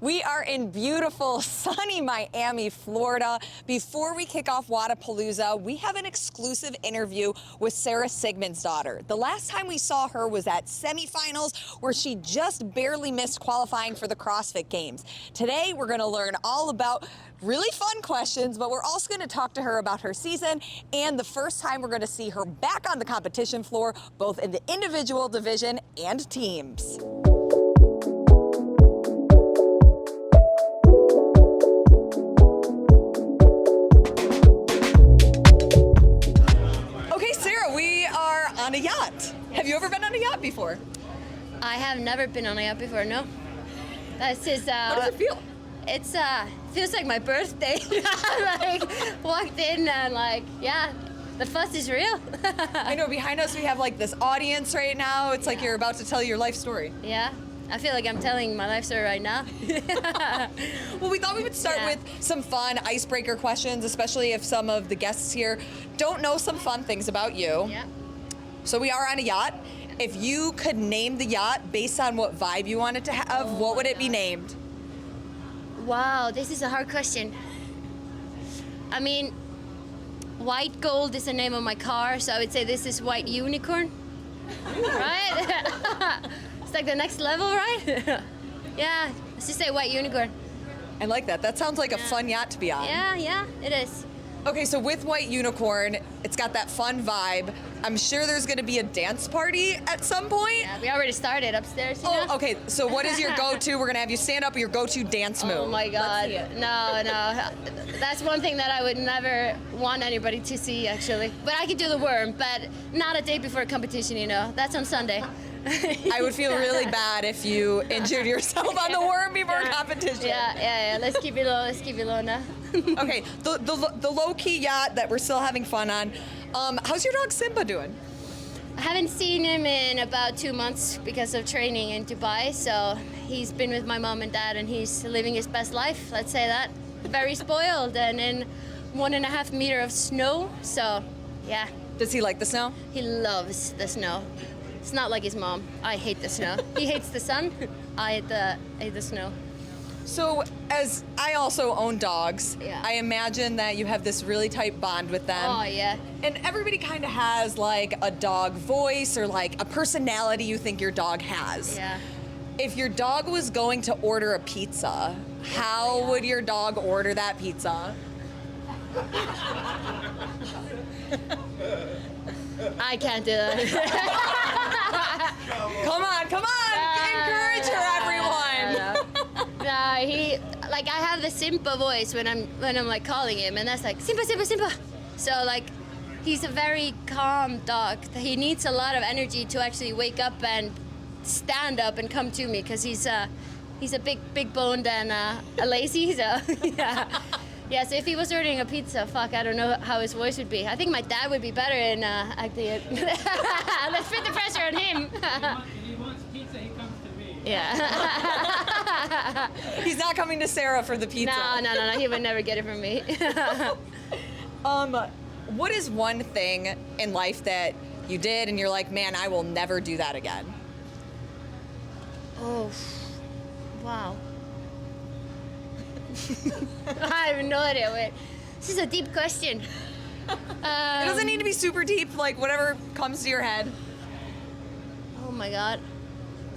We are in beautiful, sunny Miami, Florida. Before we kick off Wodapalooza, we have an exclusive interview with Sara Sigmundsdottir. The last time we saw her was at semifinals, where she just barely missed qualifying for the CrossFit Games. Today, we're gonna learn all about really fun questions, but we're also gonna talk to her about her season and the first time we're gonna see her back on the competition floor, both in the individual division and teams. On a yacht. Have you ever been on a yacht before? I have never been on a yacht before, no. That's just, how does it feel? It's feels like my birthday. Like walked in and like, yeah, the fuss is real. I know, behind us we have like this audience right now. It's like you're about to tell your life story. Yeah. I feel like I'm telling my life story right now. Well, we thought we would start with some fun icebreaker questions, especially if some of the guests here don't know some fun things about you. Yeah. So we are on a yacht. If you could name the yacht based on what vibe you want it to have, what would it be named? Wow, this is a hard question. I mean, white gold is the name of my car, so I would say this is white unicorn. Right? It's like the next level, right? Yeah, let's just say white unicorn. I like that. That sounds like a fun yacht to be on. Yeah, it is. Okay, so with White Unicorn, it's got that fun vibe. I'm sure there's gonna be a dance party at some point. Yeah, we already started upstairs, you know? Okay, so what is your go-to? We're gonna have you stand up, your go-to dance move. Oh my God, no. That's one thing that I would never want anybody to see, actually. But I could do the worm, but not a day before a competition, you know? That's on Sunday. I would feel really bad if you injured yourself on the worm before a competition. Yeah. Let's keep it low now. Okay, the low-key yacht that we're still having fun on. How's your dog Simba doing? I haven't seen him in about 2 months because of training in Dubai, so he's been with my mom and dad and he's living his best life, let's say that. Very spoiled and in 1.5 meters of snow, so yeah. Does he like the snow? He loves the snow. It's not like his mom. I hate the snow. He hates the sun. I hate the snow. So, as I also own dogs, I imagine that you have this really tight bond with them. Oh, yeah. And everybody kind of has like a dog voice or like a personality you think your dog has. Yeah. If your dog was going to order a pizza, how would your dog order that pizza? I can't do that. Come on. Encourage her, everyone. No, I have the Simba voice when I'm like calling him, and that's like Simba. So like, he's a very calm dog. He needs a lot of energy to actually wake up and stand up and come to me, because he's a big boned and a lazy. So yeah. So if he was ordering a pizza, I don't know how his voice would be. I think my dad would be better in acting it. Let's put the pressure on him. If he wants pizza, he comes to me. Yeah. He's not coming to Sara for the pizza. No. He would never get it from me. What is one thing in life that you did and you're like, man, I will never do that again? Oh, wow. I have no idea. Wait, this is a deep question. It doesn't need to be super deep, like whatever comes to your head. Oh my God.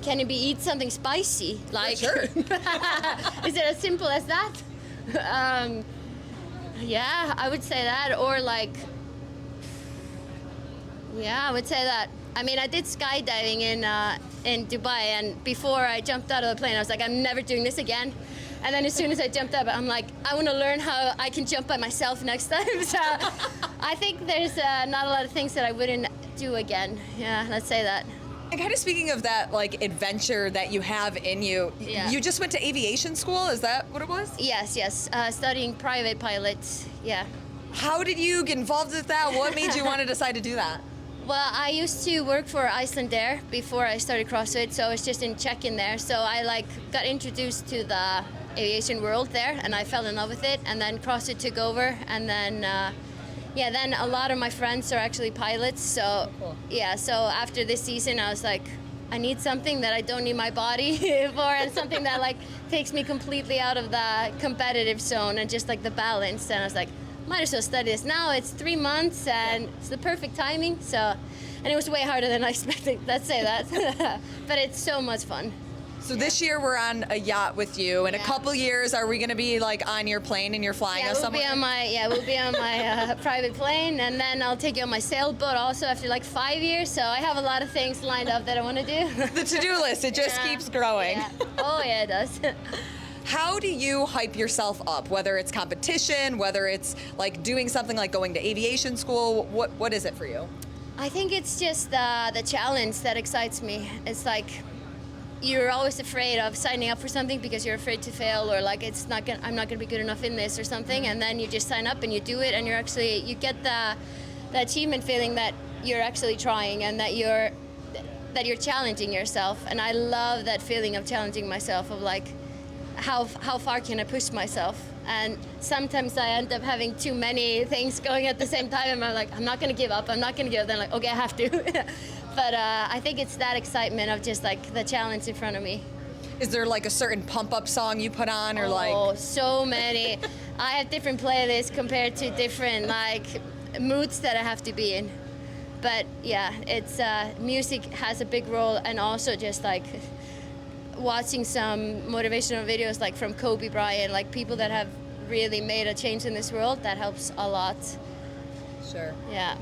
Can it be eat something spicy? Like, sure. Is it as simple as that? Yeah, I would say that. Or like, yeah, I would say that. I mean, I did skydiving in Dubai, and before I jumped out of the plane, I was like, I'm never doing this again. And then as soon as I jumped up, I'm like, I want to learn how I can jump by myself next time. So I think there's not a lot of things that I wouldn't do again. Yeah, let's say that. And kind of speaking of that, like, adventure that you have in you, you just went to aviation school? Is that what it was? Yes. Studying private pilots, yeah. How did you get involved with that? What made you want to decide to do that? Well, I used to work for Icelandair before I started CrossFit, so I was just in check-in there. So I got introduced to the aviation world there, and I fell in love with it. And then CrossFit took over, and then then a lot of my friends are actually pilots. So so after this season, I was like, I need something that I don't need my body for, and something that like takes me completely out of the competitive zone and just like the balance. And I was like, might as well study this now. It's 3 months and it's the perfect timing. So, and it was way harder than I expected. Let's say that, but it's so much fun. So this year we're on a yacht with you. In a Yeah. couple years, are we going to be like on your plane and you're flying Yeah, us we'll be somewhere? on my we'll be on my private plane, and then I'll take you on my sailboat also after like 5 years. So I have a lot of things lined up that I want to do. The to-do list, it just Yeah. keeps growing. Yeah. Oh yeah, it does. How do you hype yourself up? Whether it's competition, whether it's like doing something like going to aviation school, what is it for you? I think it's just the challenge that excites me. It's like you're always afraid of signing up for something because you're afraid to fail, or like I'm not gonna be good enough in this or something, and then you just sign up and you do it, and you get the achievement feeling that you're actually trying and that you're challenging yourself. And I love that feeling of challenging myself, of like how far can I push myself. And sometimes I end up having too many things going at the same time, and I'm like, I'm not gonna give up, then like, okay, I have to. But I think it's that excitement of just like the challenge in front of me. Is there like a certain pump-up song you put on, or like? Oh, so many. I have different playlists compared to different like moods that I have to be in. But yeah, it's music has a big role, and also just like watching some motivational videos like from Kobe Bryant, like people that have really made a change in this world, that helps a lot. Sure. Yeah.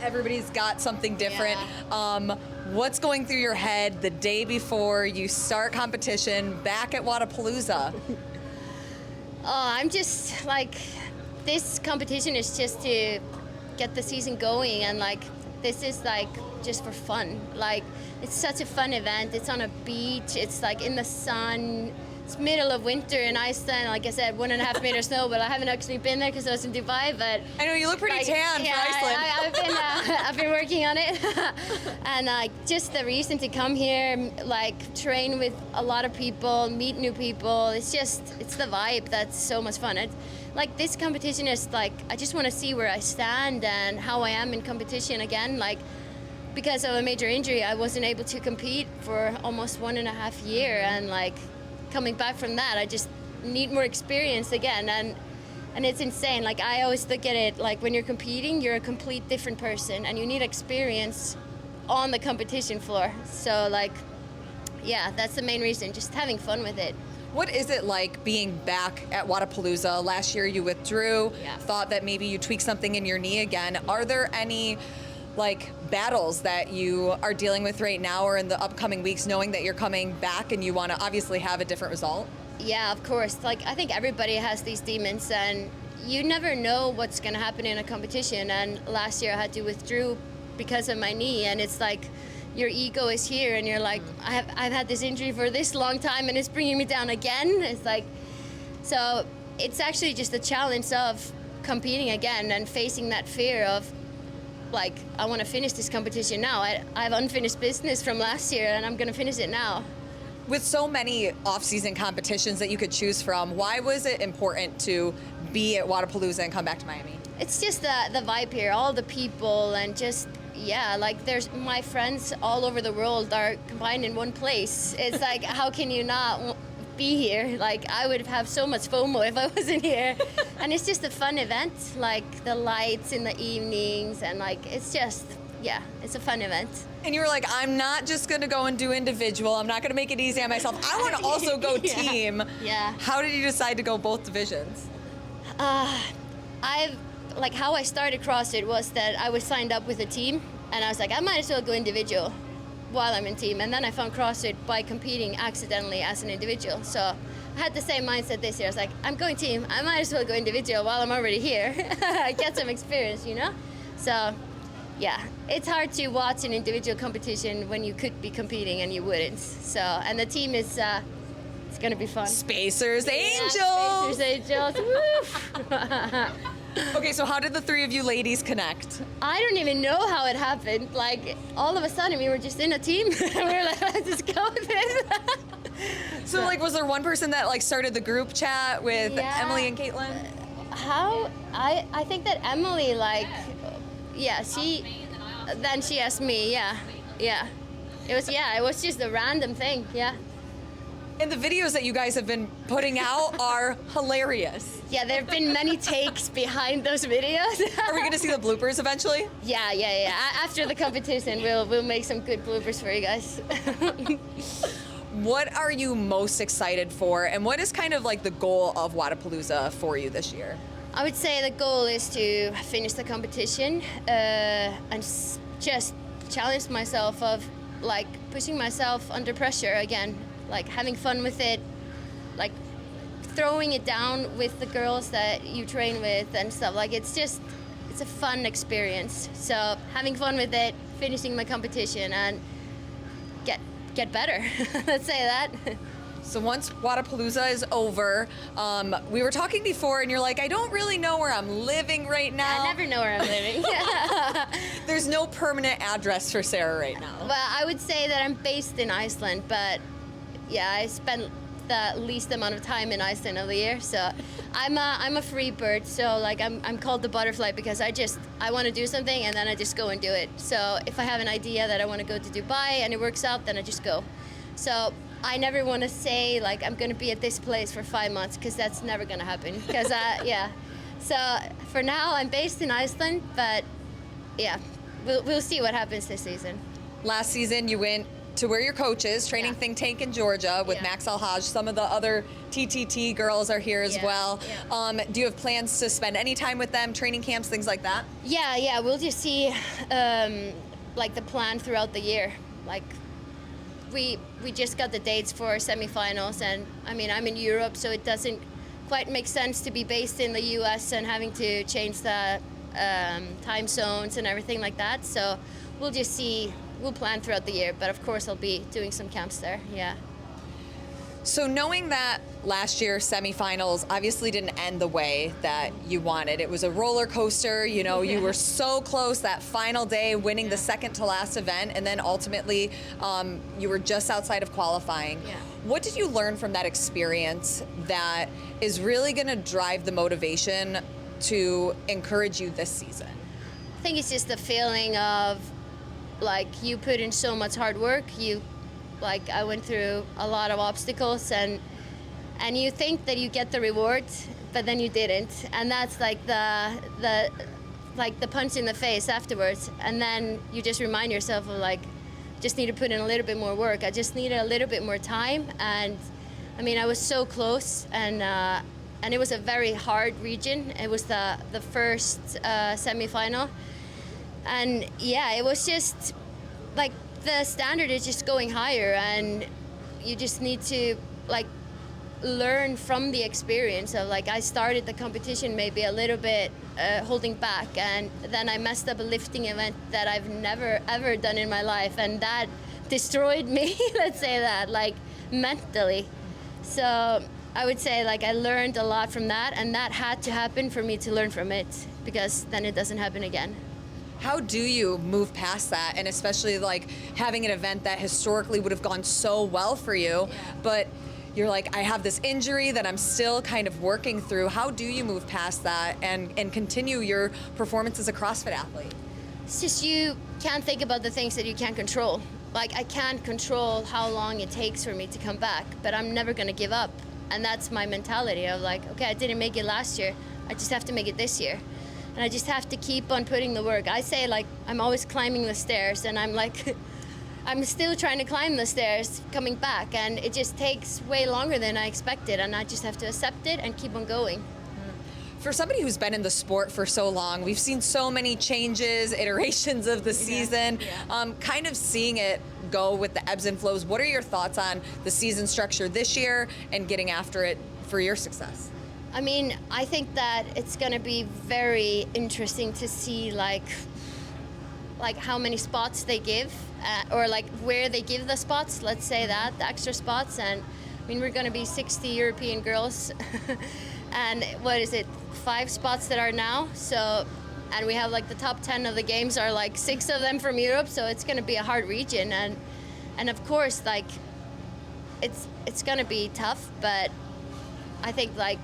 Everybody's got something different. What's going through your head the day before you start competition back at Wodapalooza? Oh, I'm just like, this competition is just to get the season going, and like this is like just for fun. Like it's such a fun event. It's on a beach. It's like in the sun. It's middle of winter in Iceland. Like I said, 1.5 meters snow, but I haven't actually been there because I was in Dubai. But I know you look pretty like, tan yeah, for Iceland. I've been working on it, and just the reason to come here, like train with a lot of people, meet new people. It's the vibe that's so much fun. Like this competition is like, I just want to see where I stand and how I am in competition again. Like because of a major injury, I wasn't able to compete for almost 1.5 years, and like coming back from that, I just need more experience again. And it's insane. Like I always look at it like when you're competing, you're a complete different person, and you need experience on the competition floor. So like, yeah, that's the main reason, just having fun with it. What is it like being back at Wodapalooza? Last year you withdrew, Yeah. thought that maybe you tweaked something in your knee again. Are there any like battles that you are dealing with right now or in the upcoming weeks, knowing that you're coming back and you want to obviously have a different result? Yeah, of course. Like I think everybody has these demons, and you never know what's going to happen in a competition. And last year I had to withdraw because of my knee, and it's like your ego is here, and you're like, I've had this injury for this long time, and it's bringing me down again. It's like, so it's actually just a challenge of competing again and facing that fear of like, I want to finish this competition now. I have unfinished business from last year, and I'm going to finish it now. With so many off-season competitions that you could choose from, why was it important to be at Wodapalooza and come back to Miami? It's just the vibe here, all the people, and just, yeah, like there's my friends all over the world are combined in one place. It's like, how can you not be here? Like I would have so much FOMO if I wasn't here. And it's just a fun event, like the lights in the evenings, and like it's just, yeah, it's a fun event. And you were like, I'm not just going to go and do individual. I'm not going to make it easy on myself. I want to also go Yeah. team. Yeah. How did you decide to go both divisions? Like how I started CrossFit was that I was signed up with a team, and I was like, I might as well go individual while I'm in team. And then I found CrossFit by competing accidentally as an individual. So I had the same mindset this year. I was like, I'm going team, I might as well go individual while I'm already here. Get some experience, you know? So yeah, it's hard to watch an individual competition when you could be competing and you wouldn't. So, and the team is, it's gonna be fun. Spacers Angels! Yeah, Spacers Angels, woo! Okay, so how did the three of you ladies connect? I don't even know how it happened. Like, all of a sudden, we were just in a team. We were like, let's just go with it. So like, was there one person that like started the group chat with Yeah. Emily and Caitlin? How? I think that Emily, like, yeah, then she asked me, yeah. It was just a random thing, yeah. And the videos that you guys have been putting out are hilarious. Yeah, there have been many takes behind those videos. Are we going to see the bloopers eventually? Yeah. After the competition, we'll make some good bloopers for you guys. What are you most excited for, and what is kind of like the goal of Wodapalooza for you this year? I would say the goal is to finish the competition and just challenge myself of like pushing myself under pressure again, like having fun with it, like throwing it down with the girls that you train with and stuff. Like it's a fun experience. So having fun with it, finishing my competition, and get better. Let's say that. So once Wodapalooza is over, we were talking before and you're like, I don't really know where I'm living right now. I never know where I'm living. There's no permanent address for Sara right now. Well, I would say that I'm based in Iceland, but yeah, I spend the least amount of time in Iceland of the year. So I'm a free bird. So like I'm called the butterfly because I want to do something and then I just go and do it. So if I have an idea that I want to go to Dubai and it works out, then I just go. So I never want to say like I'm going to be at this place for 5 months because that's never going to happen. Because yeah. So for now I'm based in Iceland, but yeah, we'll see what happens this season. Last season you went to where your coach is, Training Yeah. Think Tank in Georgia with Yeah. Max Alhaj. Some of the other TTT girls are here as Yeah, well. yeah. Do you have plans to spend any time with them, training camps, things like that? Yeah, we'll just see like the plan throughout the year. Like we just got the dates for semifinals, and I mean I'm in Europe, so it doesn't quite make sense to be based in the US and having to change the time zones and everything like that. So we'll just see. We'll plan throughout the year, but of course I'll be doing some camps there. Yeah. So knowing that last year's semifinals obviously didn't end the way that you wanted. It was a roller coaster, you know, you were so close that final day winning the second to last event, and then ultimately you were just outside of qualifying. Yeah. What did you learn from that experience that is really going to drive the motivation to encourage you this season? I think it's just the feeling of like you put in so much hard work. I went through a lot of obstacles, and you think that you get the reward, but then you didn't, and that's like the punch in the face afterwards. And then you just remind yourself of like, just need to put in a little bit more work. I just needed a little bit more time, and I mean I was so close, and it was a very hard region. It was the first semifinal. And yeah, it was just like the standard is just going higher, and you just need to like learn from the experience of like I started the competition maybe a little bit holding back, and then I messed up a lifting event that I've never ever done in my life, and that destroyed me. Let's say that, like mentally. So I would say like I learned a lot from that, and that had to happen for me to learn from it, because then it doesn't happen again. How do you move past that, and especially like having an event that historically would have gone so well for you, but you're like, I have this injury that I'm still kind of working through. How do you move past that and continue your performance as a CrossFit athlete? It's just you can't think about the things that you can't control. Like I can't control how long it takes for me to come back, but I'm never gonna give up. And that's my mentality of like, okay, I didn't make it last year, I just have to make it this year. And I just have to keep on putting the work. I say like, I'm always climbing the stairs, and I'm like, I'm still trying to climb the stairs coming back, and it just takes way longer than I expected, and I just have to accept it and keep on going. For somebody who's been in the sport for so long, we've seen so many changes, iterations of the season, kind of seeing it go with the ebbs and flows. What are your thoughts on the season structure this year and getting after it for your success? I mean, I think that it's gonna be very interesting to see like how many spots they give, or like where they give the spots, let's say that, the extra spots. And I mean, we're gonna be 60 European girls, and what is it, 5 spots that are now, so, and we have like the top 10 of the games are like 6 of them from Europe, so it's gonna be a hard region, and of course like it's gonna be tough, but I think like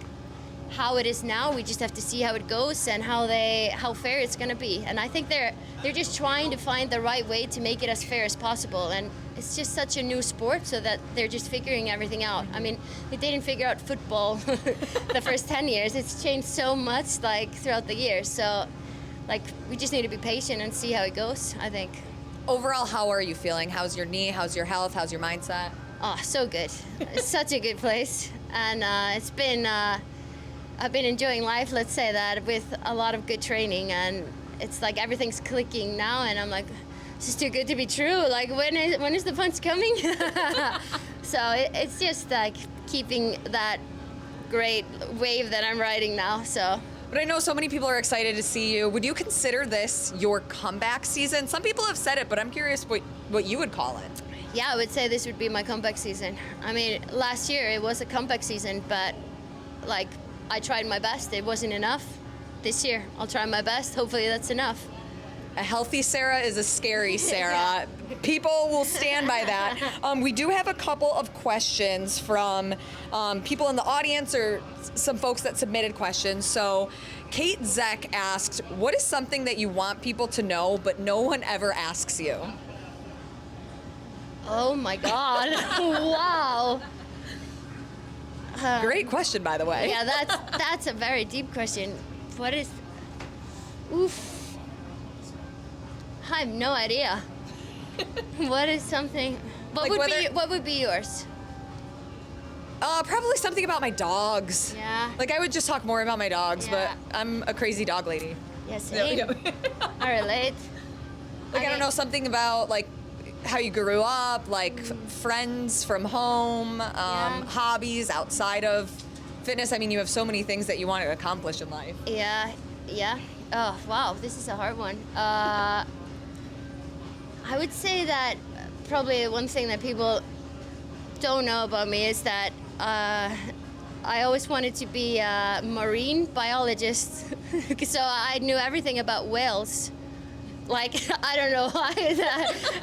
how it is now. We just have to see how it goes and how fair it's going to be. And I think they're just trying to find the right way to make it as fair as possible. And it's just such a new sport, so that they're just figuring everything out. I mean, they didn't figure out football the first 10 years. It's changed so much like throughout the years. So like we just need to be patient and see how it goes, I think. Overall, how are you feeling? How's your knee? How's your health? How's your mindset? Oh, so good. It's such a good place. And it's been, I've been enjoying life, let's say that, with a lot of good training. And it's like everything's clicking now. And I'm like, this is too good to be true. Like, when is the punch coming? So it's just like keeping that great wave that I'm riding now. So. But I know so many people are excited to see you. Would you consider this your comeback season? Some people have said it, but I'm curious what you would call it. Yeah, I would say this would be my comeback season. I mean, last year it was a comeback season, but like I tried my best. It wasn't enough. This year, I'll try my best. Hopefully that's enough. A healthy Sara is a scary Sara. People will stand by that. We do have a couple of questions from people in the audience or some folks that submitted questions. So Kate Zeck asked, what is something that you want people to know but no one ever asks you? Oh my God. Wow. Great question, by the way. Yeah, that's a very deep question. What is... Oof. I have no idea. What is something... What would be yours? Probably something about my dogs. Yeah. Like, I would just talk more about my dogs, Yeah. but I'm a crazy dog lady. Yes, same. I relate. Like, I don't know, something about, like, how you grew up, like, friends from home, hobbies outside of fitness. I mean, you have so many things that you want to accomplish in life. Yeah. Oh, wow, this is a hard one. I would say that probably one thing that people don't know about me is that I always wanted to be a marine biologist. So I knew everything about whales. Like, I don't know why.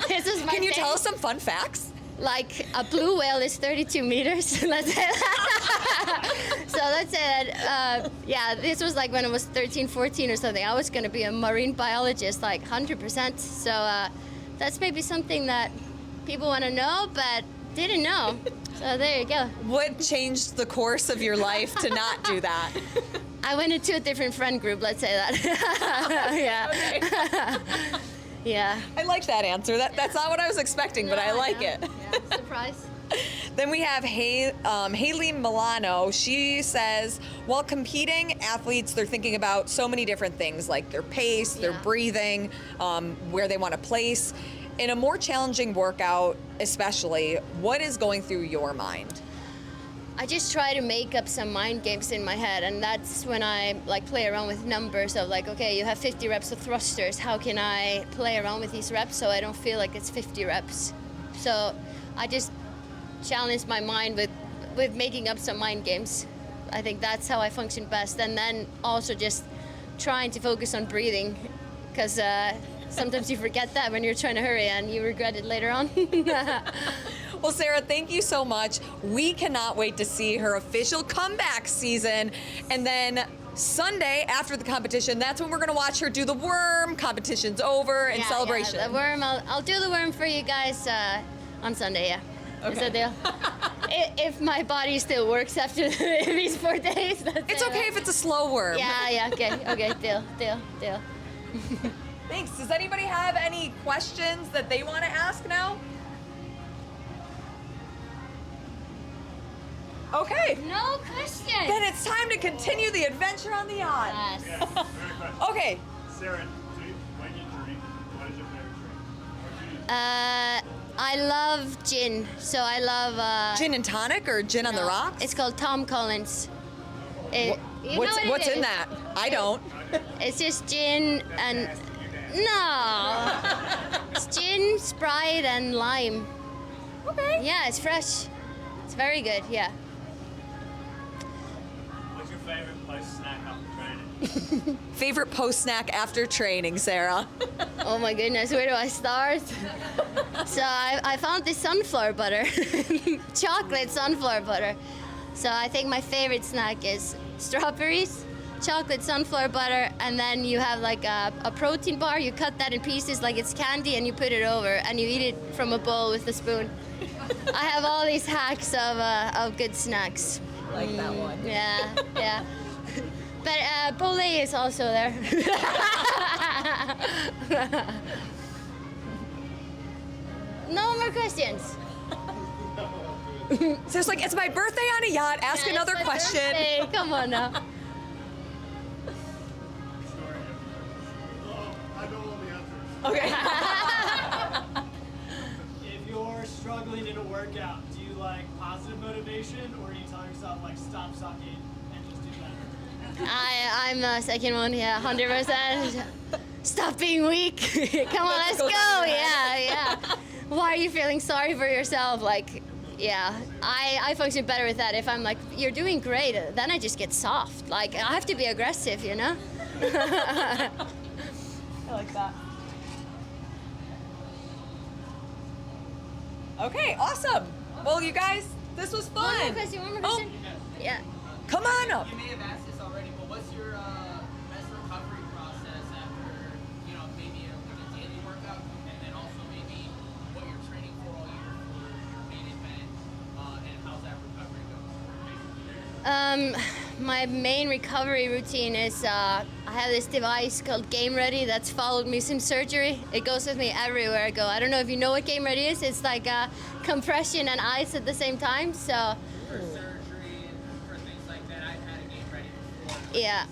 This is my Can you thing. tell us some fun facts? Like, a blue whale is 32 meters. Let's say that. So let's say that, yeah, this was like when I was 13, 14 or something. I was going to be a marine biologist, like 100%. So that's maybe something that people want to know, but didn't know. So there you go. What changed the course of your life to not do that? I went into a different friend group, let's say that. Yeah. Yeah. I like that answer. That's not what I was expecting, but I like it. Yeah, surprise. Then we have Haley Milano. She says, while competing, athletes, they're thinking about so many different things, like their pace, their breathing, where they want to place. In a more challenging workout, especially, what is going through your mind? I just try to make up some mind games in my head, and that's when I like play around with numbers of like, okay, you have 50 reps of thrusters. How can I play around with these reps so I don't feel like it's 50 reps? So I just challenge my mind with making up some mind games. I think that's how I function best. And then also just trying to focus on breathing, because sometimes you forget that when you're trying to hurry and you regret it later on. Well, Sara, thank you so much. We cannot wait to see her official comeback season. And then Sunday, after the competition, that's when we're going to watch her do the worm. Competition's over and celebration. Yeah, the worm. I'll do the worm for you guys on Sunday, yeah. Okay. Is that deal? If my body still works after these 4 days. It's okay if it's a slow worm. Yeah, okay, deal. Thanks. Does anybody have any questions that they want to ask now? Okay. No question. Then it's time to continue the adventure on the yacht. Yes. Yeah, very question. Okay. Sarah, when you drink, what is your favorite drink? I love gin. So I love Gin and tonic or gin on the rocks? It's called Tom Collins. You know What's it in is. that? I don't. It's just gin and no. It's gin, Sprite, and lime. Okay. Yeah, it's fresh. It's very good. Yeah. What's your favorite post snack after training? Favorite post snack after training, Sara? Oh my goodness, where do I start? So I found this sunflower butter, chocolate sunflower butter. So I think my favorite snack is strawberries, chocolate sunflower butter, and then you have like a protein bar. You cut that in pieces like it's candy and you put it over and you eat it from a bowl with a spoon. I have all these hacks of good snacks. Like that one. Yeah, yeah. But Pole is also there. No more questions. So it's like, it's my birthday on a yacht. Ask Yeah, another it's my question. birthday. Come on now. Sorry. I know all the answers. Okay. If you're struggling in a workout, do you like positive motivation or do you tell yourself like stop sucking and just do better? I'm the second one, yeah, 100%. Stop being weak. Come on, let's Go go. down your Yeah, yeah. Why are you feeling sorry for yourself? Like, yeah, I function better with that. If I'm like, you're doing great, then I just get soft. Like, I have to be aggressive, you know? I like that. Okay, awesome. Well, you guys, this was fun. One more question, one more question. Yeah. Come on up. You may have asked this already, but what's your best recovery process after, you know, maybe like a daily workout, and then also maybe what you're training for all year for your main event, and how's that recovery going? My main recovery routine is I have this device called Game Ready that's followed me since surgery. It goes with me everywhere I go. I don't know if you know what Game Ready is. It's like compression and ice at the same time. So For surgery and for things like that, I've had a game ready before. yeah,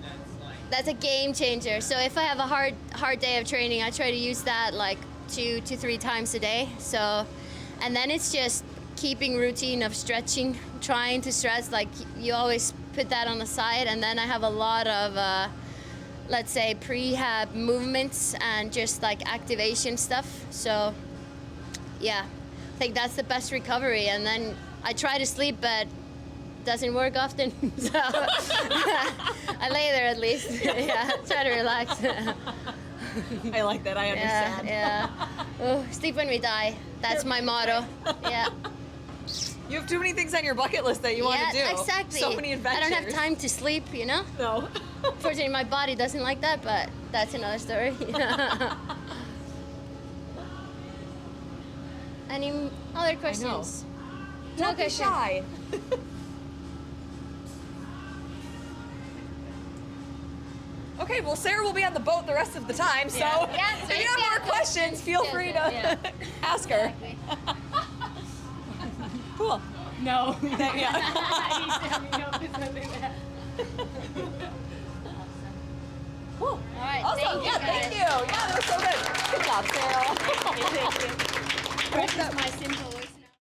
That's like, that's a game changer. So if I have a hard day of training, I try to use that like 2 to 3 times a day. So, and then it's just keeping routine of stretching, trying to stretch. Like you always put that on the side, and then I have a lot of let's say prehab movements and just like activation stuff. So yeah, I think that's the best recovery. And then I try to sleep, but doesn't work often. So I lay there at least. Yeah, try to relax. I like that. I understand. Yeah, yeah. Oh, sleep when we die. That's my motto. Yeah. You have too many things on your bucket list that you want to do. Yeah, exactly. So many adventures. I don't have time to sleep, you know? No. Fortunately, my body doesn't like that, but that's another story. Any other questions? Don't be question. shy. Okay, well, Sarah will be on the boat the rest of the time, so Yeah, so if you have more questions, feel free to ask her. Cool. No. Yeah. Cool. All right, Awesome. thank you, Yeah, thank guys. you. Yeah, that was so good. Good job, Sarah. Practice my simple